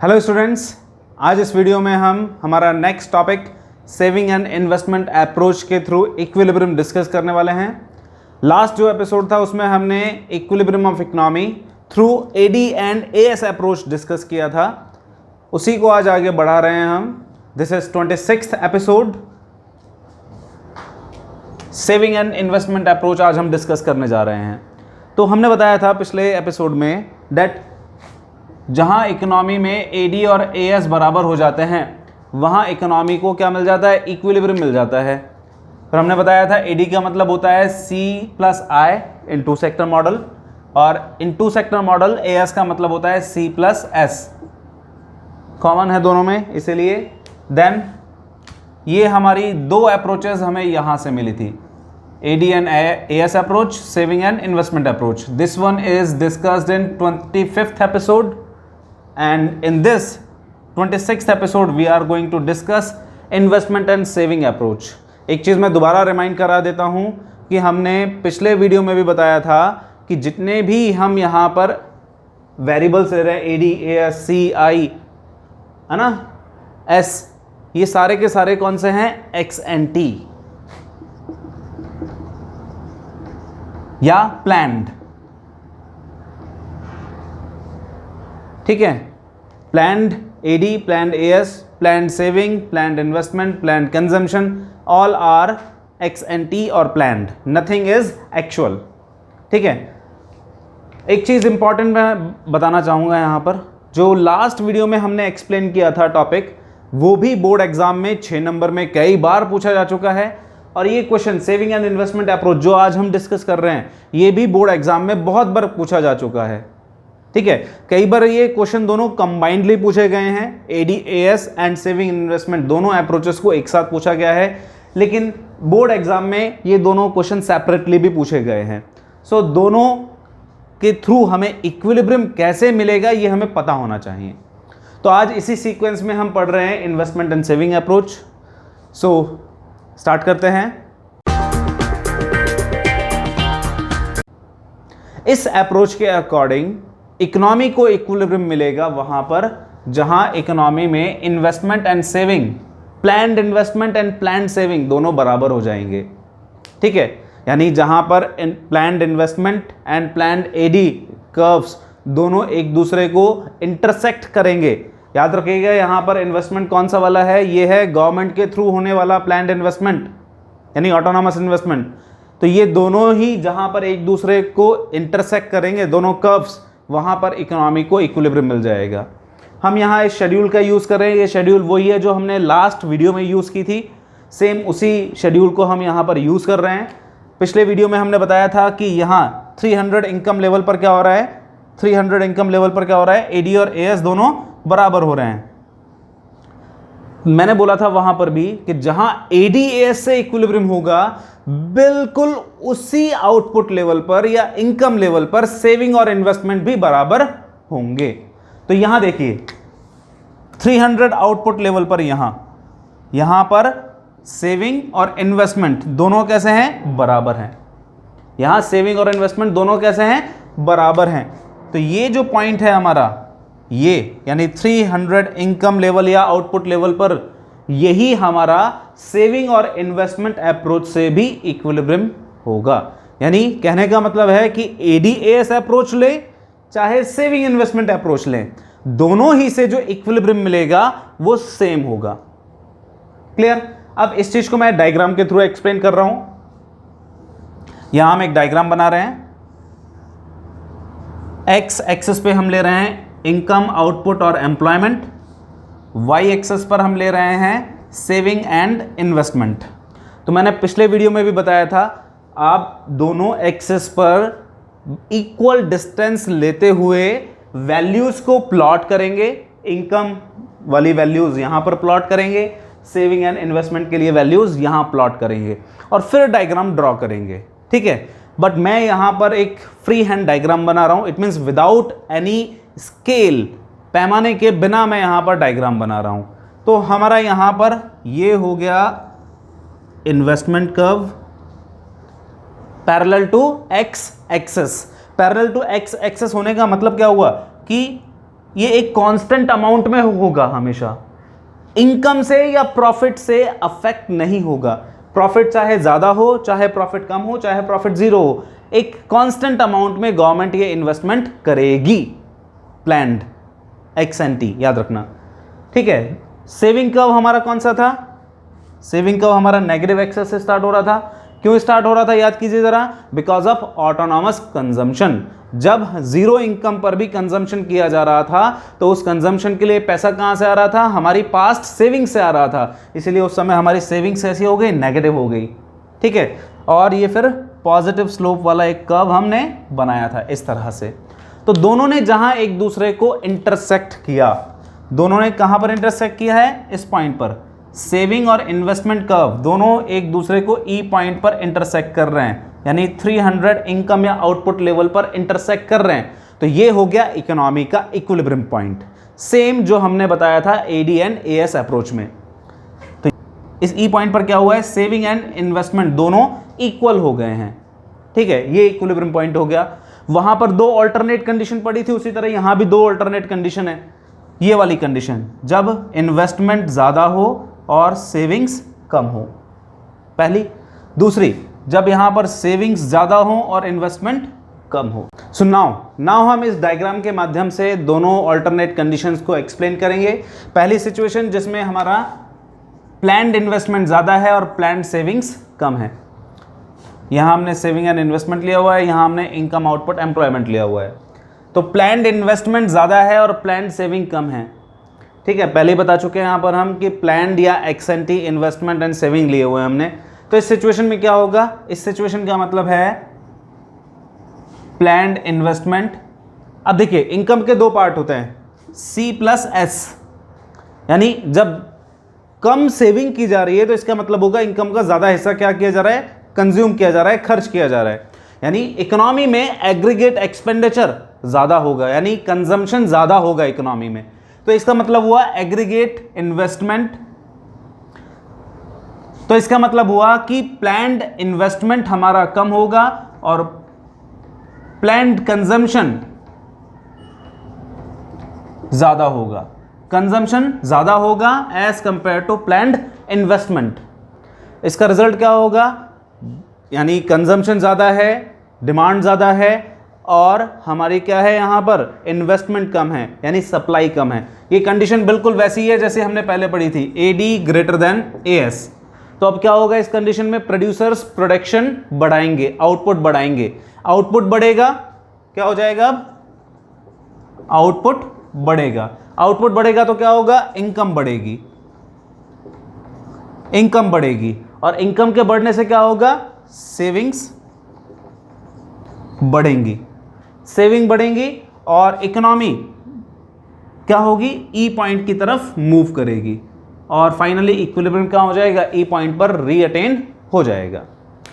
Hello students, आज इस video में हम हमारा next topic saving and investment approach के थ्रू इक्विलिब्रियम डिस्कस करने वाले हैं। लास्ट जो एपिसोड था उसमें हमने equilibrium of economy through AD and AS approach discuss किया था, उसी को आज आगे बढ़ा रहे हैं हम। This is 26th episode. Saving and investment approach आज हम डिस्कस करने जा रहे हैं। तो हमने बताया था पिछले एपिसोड में दैट जहाँ इकोनॉमी में एडी और एएस बराबर हो जाते हैं वहाँ इकोनॉमी को क्या मिल जाता है, इक्विलिब्रियम मिल जाता है। फिर हमने बताया था एडी का मतलब होता है C plus I in two sector model, और in two sector model AS का मतलब होता है सी प्लस एस, कॉमन है दोनों में इसीलिए। देन ये हमारी दो अप्रोचेस हमें यहाँ से मिली थी, AD and AS approach, saving and investment approach. This one is discussed in 25th episode and in this 26th episode we are going to discuss investment and saving approach। एक चीज़ मैं दोबारा रिमाइंड करा देता हूँ कि हमने पिछले वीडियो में भी बताया था कि जितने भी हम यहाँ पर वेरिएबल्स ले रहे हैं, एडी एएस सी आई है ना, एस, ये सारे के सारे कौन से हैं, एक्स एंड टी या प्लान्ड, ठीक है। Planned AD, planned AS, planned saving, planned investment, planned consumption, all are ex ante और प्लान्ड, नथिंग इज एक्चुअल, ठीक है। एक चीज इंपॉर्टेंट मैं बताना चाहूंगा यहाँ पर, जो लास्ट वीडियो में हमने एक्सप्लेन किया था टॉपिक, वो भी बोर्ड एग्जाम में 6 नंबर में कई बार पूछा जा चुका है। और ये question saving and investment approach जो आज हम डिस्कस कर रहे हैं, ये भी बोर्ड एग्जाम में बहुत बार पूछा जा चुका है, ठीक है। कई बार ये क्वेश्चन दोनों कंबाइंडली पूछे गए हैं, AD AS and saving investment दोनों अप्रोचेस को एक साथ पूछा गया है, लेकिन बोर्ड एग्जाम में ये दोनों क्वेश्चन सेपरेटली भी पूछे गए हैं। सो दोनों के थ्रू हमें इक्विलिब्रियम कैसे मिलेगा ये हमें पता होना चाहिए। तो आज इसी सीक्वेंस में हम पढ़ रहे हैं investment and saving approach. So start करते हैं। इस अप्रोच के अकॉर्डिंग इकोनॉमी को इक्विलिब्रियम मिलेगा वहां पर जहां इकोनॉमी में investment and saving, planned investment and planned saving दोनों बराबर हो जाएंगे, ठीक है। यानी जहां पर planned investment and planned AD curves दोनों एक दूसरे को इंटरसेक्ट करेंगे। याद रखिएगा यहां पर इन्वेस्टमेंट कौन सा वाला है, ये है गवर्नमेंट के थ्रू होने वाला प्लान्ड इन्वेस्टमेंट यानी ऑटोनॉमस इन्वेस्टमेंट। तो ये दोनों ही जहां पर एक दूसरे को इंटरसेक्ट करेंगे, दोनों कर्व्स, वहां पर इकोनॉमी को इक्विलिब्रियम मिल जाएगा। हम यहाँ इस शेड्यूल का यूज़ कर रहे हैं, ये शेड्यूल वही है जो हमने लास्ट वीडियो में यूज़ की थी, सेम उसी शेड्यूल को हम यहाँ पर यूज़ कर रहे हैं। पिछले वीडियो में हमने बताया था कि यहाँ 300 इनकम लेवल पर क्या हो रहा है, 300 इनकम लेवल पर क्या हो रहा है, एडी और एएस दोनों बराबर हो रहे हैं। मैंने बोला था वहां पर भी कि जहां एडी एएस से इक्विलिब्रियम होगा, बिल्कुल उसी आउटपुट लेवल पर या इनकम लेवल पर सेविंग और इन्वेस्टमेंट भी बराबर होंगे। तो यहां देखिए 300 आउटपुट लेवल पर यहां पर सेविंग और इन्वेस्टमेंट दोनों कैसे हैं, बराबर हैं। यहां सेविंग और इन्वेस्टमेंट दोनों कैसे हैं, बराबर हैं। तो ये जो पॉइंट है हमारा, ये यानी 300 इनकम लेवल या आउटपुट लेवल पर, यही हमारा सेविंग और इन्वेस्टमेंट अप्रोच से भी इक्विलिब्रियम होगा। यानी कहने का मतलब है कि एडी एएस अप्रोच ले चाहे सेविंग इन्वेस्टमेंट अप्रोच ले, दोनों ही से जो इक्विलिब्रियम मिलेगा वो सेम होगा। क्लियर? अब इस चीज को मैं डायग्राम के थ्रू एक्सप्लेन कर रहा हूं। यहां हम एक डायग्राम बना रहे हैं। एक्स एक्सिस पे हम ले रहे हैं इनकम, आउटपुट और एम्प्लॉयमेंट, वाई एक्सिस पर हम ले रहे हैं सेविंग एंड इन्वेस्टमेंट। तो मैंने पिछले वीडियो में भी बताया था, आप दोनों एक्सिस पर इक्वल डिस्टेंस लेते हुए वैल्यूज को प्लॉट करेंगे। इनकम वाली वैल्यूज यहां पर प्लॉट करेंगे, सेविंग एंड इन्वेस्टमेंट के लिए वैल्यूज यहां प्लॉट करेंगे और फिर डायग्राम ड्रॉ करेंगे, ठीक है। बट मैं यहां पर एक फ्री हैंड डायग्राम बना रहा हूं, it means without any scale, पैमाने के बिना मैं यहां पर डायग्राम बना रहा हूं। तो हमारा यहां पर ये हो गया investment curve parallel to X axis. Parallel to X axis होने का मतलब क्या हुआ कि ये एक कांस्टेंट अमाउंट में होगा, हमेशा इनकम से या प्रॉफिट से अफेक्ट नहीं होगा। प्रॉफिट चाहे ज़्यादा हो, चाहे प्रॉफिट कम हो, चाहे प्रॉफिट ज़ीरो हो, एक कांस्टेंट अमाउंट में गवर्नमेंट ये इन्वेस्टमेंट करेगी, प्लान्ड एक्स एन टी, याद रखना, ठीक है। सेविंग कर्व हमारा कौन सा था? सेविंग कर्व हमारा नेगेटिव एक्सेस से स्टार्ट हो रहा था। क्यों स्टार्ट हो रहा था, याद कीजिए जरा, बिकॉज ऑफ ऑटोनॉमस कंजम्पशन। जब जीरो इनकम पर भी कंजम्पशन किया जा रहा था तो उस कंजम्पशन के लिए पैसा कहां से आ रहा था? हमारी पास्ट सेविंग से आ रहा था, इसलिए उस समय हमारी सेविंग्स ऐसी हो गई, नेगेटिव हो गई, ठीक है। और ये फिर पॉजिटिव स्लोप वाला एक कर्व हमने बनाया था इस तरह से। तो दोनों ने जहां एक दूसरे को इंटरसेक्ट किया, दोनों ने कहां पर इंटरसेक्ट किया है? इस पॉइंट पर। सेविंग और इन्वेस्टमेंट कर्व दोनों एक दूसरे को ई पॉइंट पर इंटरसेक्ट कर रहे हैं, यानी 300 इनकम या आउटपुट लेवल पर इंटरसेक्ट कर रहे हैं। तो ये हो गया इकोनॉमी का इक्विलिब्रियम पॉइंट, सेम जो हमने बताया था AD&AS अप्रोच में। तो इस ई पॉइंट पर क्या हुआ है? सेविंग एंड इन्वेस्टमेंट दोनों इक्वल हो गए हैं, ठीक है। ये इक्विलिब्रियम पॉइंट हो गया। वहां पर दो अल्टरनेट कंडीशन पड़ी थी, उसी तरह यहां भी दो अल्टरनेट कंडीशन है। ये वाली कंडीशन, जब इन्वेस्टमेंट ज्यादा हो और सेविंग्स कम हो, पहली। दूसरी, जब यहां पर सेविंग्स ज्यादा हो और इन्वेस्टमेंट कम हो। सो नाउ हम इस डायग्राम के माध्यम से दोनों अल्टरनेट कंडीशंस को एक्सप्लेन करेंगे। पहली सिचुएशन जिसमें हमारा प्लान्ड इन्वेस्टमेंट ज्यादा है और प्लान्ड सेविंग्स कम है। यहां हमने सेविंग एंड इन्वेस्टमेंट लिया हुआ है, यहां हमने इनकम आउटपुट एम्प्लॉयमेंट लिया हुआ है। तो प्लान्ड इन्वेस्टमेंट ज्यादा है और प्लान्ड सेविंग कम है, ठीक है। पहले बता चुके हैं यहां पर हम कि प्लान्ड या एक्स-एन-टी इन्वेस्टमेंट एंड सेविंग लिए हुए हमने। तो इस सिचुएशन में क्या होगा? इस सिचुएशन का मतलब है प्लान्ड इन्वेस्टमेंट। अब देखिए, इनकम के दो पार्ट होते हैं, C+S, यानी जब कम सेविंग की जा रही है तो इसका मतलब होगा इनकम का ज्यादा हिस्सा क्या किया जा रहा है? कंज्यूम किया जा रहा है, खर्च किया जा रहा है। यानी इकोनॉमी में एग्रीगेट एक्सपेंडिचर ज्यादा होगा, यानी कंजम्पशन ज्यादा होगा इकोनॉमी में। तो इसका मतलब हुआ एग्रीगेट इन्वेस्टमेंट। तो इसका मतलब हुआ कि प्लान्ड इन्वेस्टमेंट हमारा कम होगा और प्लान्ड कंजम्पशन ज्यादा होगा। कंजम्पशन ज्यादा होगा as compare to planned investment. इसका रिजल्ट क्या होगा? यानी कंजम्पशन ज्यादा है, डिमांड ज्यादा है, और हमारी क्या है यहां पर? इन्वेस्टमेंट कम है, यानी सप्लाई कम है। ये कंडीशन बिल्कुल वैसी है जैसे हमने पहले पढ़ी थी, AD>AS। तो अब क्या होगा इस कंडीशन में? प्रोड्यूसर्स प्रोडक्शन बढ़ाएंगे, आउटपुट बढ़ाएंगे। आउटपुट बढ़ेगा, क्या हो जाएगा? अब आउटपुट बढ़ेगा। आउटपुट बढ़ेगा तो क्या होगा? इनकम बढ़ेगी, इनकम बढ़ेगी, और इनकम के बढ़ने से क्या होगा? सेविंग्स बढ़ेंगी, सेविंग बढ़ेंगी, और इकोनॉमी क्या होगी? ई पॉइंट की तरफ मूव करेगी, और फाइनली इक्विलिब्रियम क्या हो जाएगा? ई पॉइंट पर रीअटेन हो जाएगा,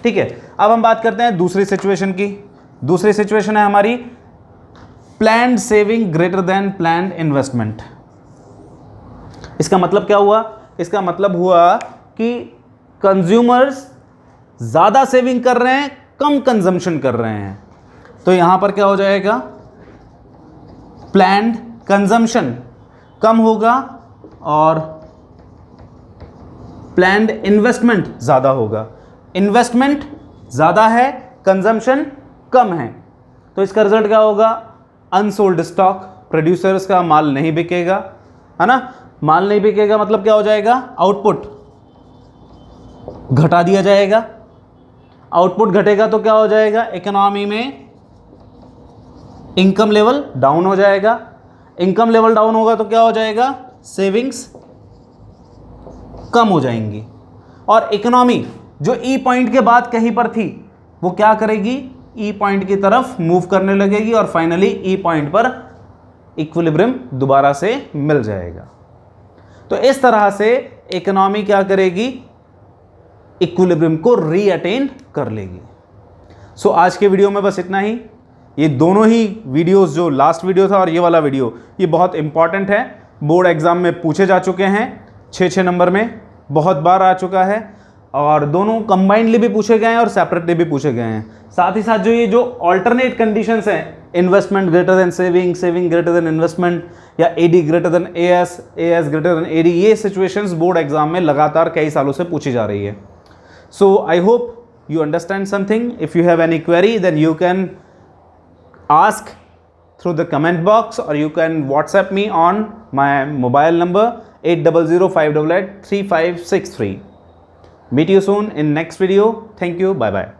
ठीक है। अब हम बात करते हैं दूसरी सिचुएशन की। दूसरी सिचुएशन है हमारी planned saving greater then planned investment. इसका मतलब क्या हुआ? इसका मतलब हुआ कि कंज्यूमर्स ज्यादा सेविंग कर रहे हैं, कम कंजम्पशन कर रहे हैं। तो यहां पर क्या हो जाएगा? प्लान्ड कंजम्पशन कम होगा और प्लान्ड इन्वेस्टमेंट ज्यादा होगा। इन्वेस्टमेंट ज्यादा है, कंजम्पशन कम है, तो इसका रिजल्ट क्या होगा? अनसोल्ड स्टॉक, प्रोड्यूसर्स का माल नहीं बिकेगा, है ना। माल नहीं बिकेगा मतलब क्या हो जाएगा? आउटपुट घटा दिया जाएगा। आउटपुट घटेगा तो क्या हो जाएगा? इकोनॉमी में इनकम लेवल डाउन हो जाएगा। इनकम लेवल डाउन होगा तो क्या हो जाएगा? सेविंग्स कम हो जाएंगी, और इकोनॉमी जो ई पॉइंट के बाद कहीं पर थी वो क्या करेगी? ई पॉइंट की तरफ मूव करने लगेगी, और फाइनली ई पॉइंट पर इक्विलिब्रियम दोबारा से मिल जाएगा। तो इस तरह से इकोनॉमी क्या करेगी? इक्विलिब्रियम को रीअटेन कर लेगी। सो आज के वीडियो में बस इतना ही। ये दोनों ही वीडियोस, जो लास्ट वीडियो था और ये वाला वीडियो, ये बहुत इंपॉर्टेंट है, बोर्ड एग्जाम में पूछे जा चुके हैं 6 नंबर में, बहुत बार आ चुका है, और दोनों कंबाइंडली भी पूछे गए हैं और सेपरेटली भी पूछे गए हैं। साथ ही साथ जो ये जो ऑल्टरनेट कंडीशंस हैं, investment greater than saving, saving greater than investment, या AD greater than AS, AS greater than AD, ये सिचुएशंस बोर्ड एग्जाम में लगातार कई सालों से पूछी जा रही है। So I hope you understand something. If you have any query, then you can ask through the comment box, or you can WhatsApp me on my mobile number 8005883563. Meet you soon in next video. Thank you. Bye bye.